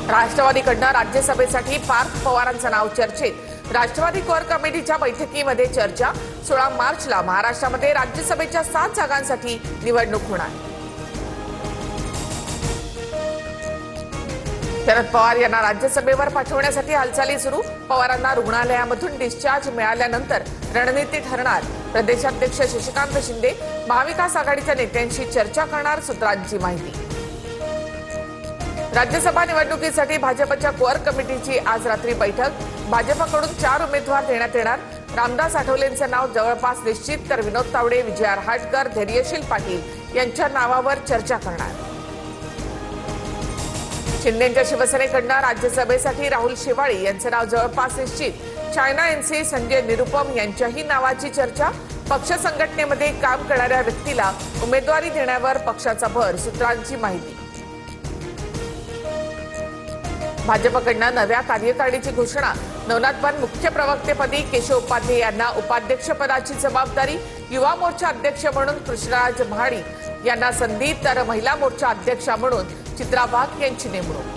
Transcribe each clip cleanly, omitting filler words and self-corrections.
राष्ट्रवादीकडनं राज्यसभेसाठी पार्थ पवारांचं नाव चर्चेत। राष्ट्रवादी कोर कमिटीच्या बैठकीमध्ये चर्चा। 16 मार्चला महाराष्ट्रामध्ये राज्यसभेच्या 7 जागांसाठी निवडणूक होणार। शरद पवार यांना राज्यसभेवर पाठवण्यासाठी हालचाली सुरू। पवारांना रुग्णालयामधून डिस्चार्ज मिळाल्यानंतर रणनीती ठरणार। प्रदेशाध्यक्ष शशिकांत शिंदे महाविकास आघाडीच्या नेत्यांशी चर्चा करणार, सूत्रांची माहिती। राज्यसभा निवडणुकीसाठी भाजपच्या कोअर कमिटीची आज रात्री बैठक। भाजपकडून 4 उमेदवार देण्यात येणार। रामदास आठवलेंचं नाव जवळपास निश्चित, तर विनोद तावडे, विजय रहाटकर, धैर्यशील पाटील यांच्या नावावर चर्चा करणार। शिंदेच्या शिवसेनेकडनं राज्यसभेसाठी राहुल शेवाळे यांचं नाव जवळपास निश्चित। चायना एनसी संजय निरुपम यांच्याही नावाची चर्चा। पक्ष संघटनेमध्ये काम करणाऱ्या व्यक्तीला उमेदवारी देण्यावर पक्षाचा भर, सूत्रांची माहिती। भाजपकडनं नव्या कार्यकारिणीची घोषणा। नवनाथ मुख्य प्रवक्तेपदी, केशव उपाध्ये यांना उपाध्यक्षपदाची जबाबदारी। युवा मोर्चा अध्यक्ष म्हणून कृष्णराज महाडिक यांना संधी, तर महिला मोर्चा अध्यक्षा म्हणून चित्रा वाघ यांची नेमणूक।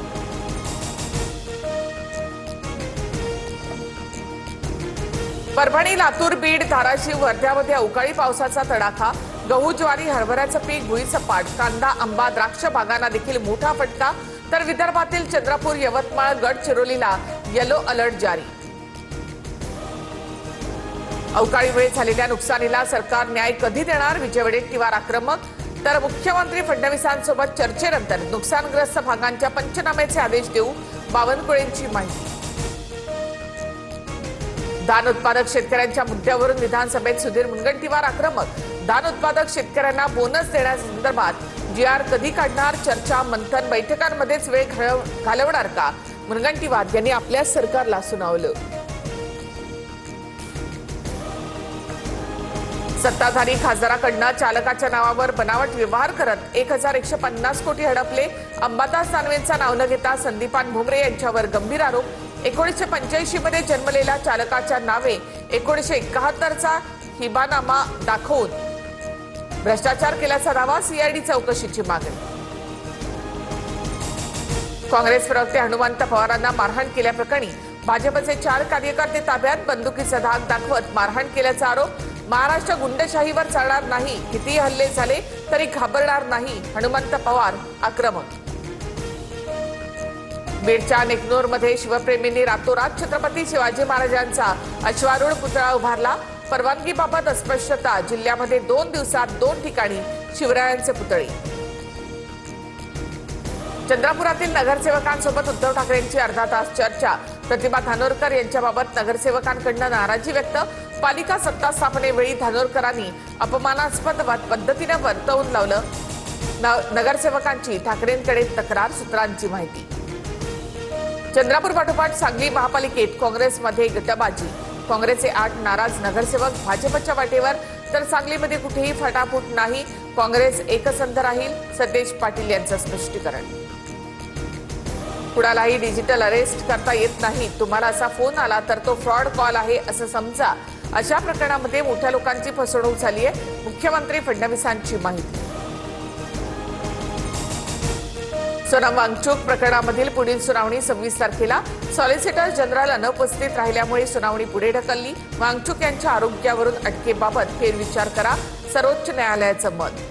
परभणी, लातूर, बीड, धाराशिव, वर्ध्यामध्ये अवकाळी पावसाचा तडाखा। गहू, ज्वारी, हरभऱ्याचं पीक भुईसपाट। कांदा, आंबा, द्राक्ष बागांना देखील मोठा फटका, तर विदर्भातील चंद्रपूर, यवतमाळ, गडचिरोलीला येलो अलर्ट जारी। अवकाळीमुळे झालेल्या नुकसानीला सरकार न्याय कधी देणार? विजय वडेट्टीवार आक्रमक, तर मुख्यमंत्री फडणवीसांसोबत चर्चेनंतर नुकसानग्रस्त भागांच्या पंचनाम्याचे आदेश देऊ, बावनकुळेंची माहिती। धान उत्पादक शेतकऱ्यांच्या मुद्द्यावरून विधानसभेत सुधीर मुनगंटीवार आक्रमक। धान उत्पादक शेतकऱ्यांना बोनस देण्यासंदर्भात जीआर कधी काढणार? चर्चा, मंथन, बैठकांमध्येच वेळ घालवणार का? मुनगंटीवार यांनी आपल्या सरकारला सुनावलं। सत्ताधारी खासदाराकडनं चालकाच्या नावावर बनावट व्यवहार करत 1150 कोटी हडपले। अंबादास दानवेंचं नाव न घेता संदीपान भुमरे यांच्यावर गंभीर आरोप। 1985 मध्ये जन्मलेल्या चालकाच्या नावे 1971चा हिबानामा दाखवून भ्रष्टाचार केल्याचा दावा, सीआयडी चौकशीची मागणी। काँग्रेस प्रवक्ते हनुमंत पवारांना मारहाण केल्याप्रकरणी भाजपचे 4 कार्यकर्ते ताब्यात। बंदुकीचा धाक दाखवत मारहाण केल्याचा आरोप। महाराष्ट्र गुंडशाहीवर चालणार नाही, कितीही हल्ले झाले तरी घाबरणार नाही, हनुमंत पवार आक्रमक। बीडच्या नेकनूरमध्ये शिवप्रेमींनी रातोरात छत्रपती शिवाजी महाराजांचा अश्वारूढ पुतळा उभारला। परवानगीबाबत अस्पष्टता, जिल्ह्यामध्ये 2 दिवसात 2 ठिकाणी शिवरायांचे पुतळे। चंद्रपुरातील नगरसेवकांसोबत उद्धव ठाकरेंची अर्धा तास चर्चा। प्रतिभा धानोरकर यांच्याबाबत नगरसेवकांकडून नाराजी व्यक्त। पालिका सत्ता स्थापनेवेळी धानोरकरांनी अपमानास्पद पद्धतीने वर्तवून लावलं। नगरसेवकांची ठाकरेंकडे तक्रार, सूत्रांची माहिती। चंद्रपूर पाठोपाठ सांगली महापालिकेत काँग्रेसमध्ये गटबाजी। काँग्रेसचे 8 नाराज नगरसेवक भाजपच्या वाटेवर, तर सांगलीमध्ये कुठेही फटाफूट नाही, काँग्रेस एकसंध राहील, सतेज पाटील यांचं स्पष्टीकरण। कुणालाही डिजिटल अरेस्ट करता येत नाही, तुम्हाला असा फोन आला तर तो फ्रॉड कॉल आहे असं समजा। अशा प्रकरणामध्ये मोठ्या लोकांची फसवणूक झाली आहे, मुख्यमंत्री फडणवीसांची माहिती। सोनम वांगचूक प्रकरणामधील पुढील सुनावणी 26 तारखेला। सॉलिसिटर जनरल अनुपस्थित राहिल्यामुळे सुनावणी पुढे ढकलली। वांगचूक यांच्या आरोग्यावरून अटकेबाबत फेरविचार करा, सर्वोच्च न्यायालयाचं मत।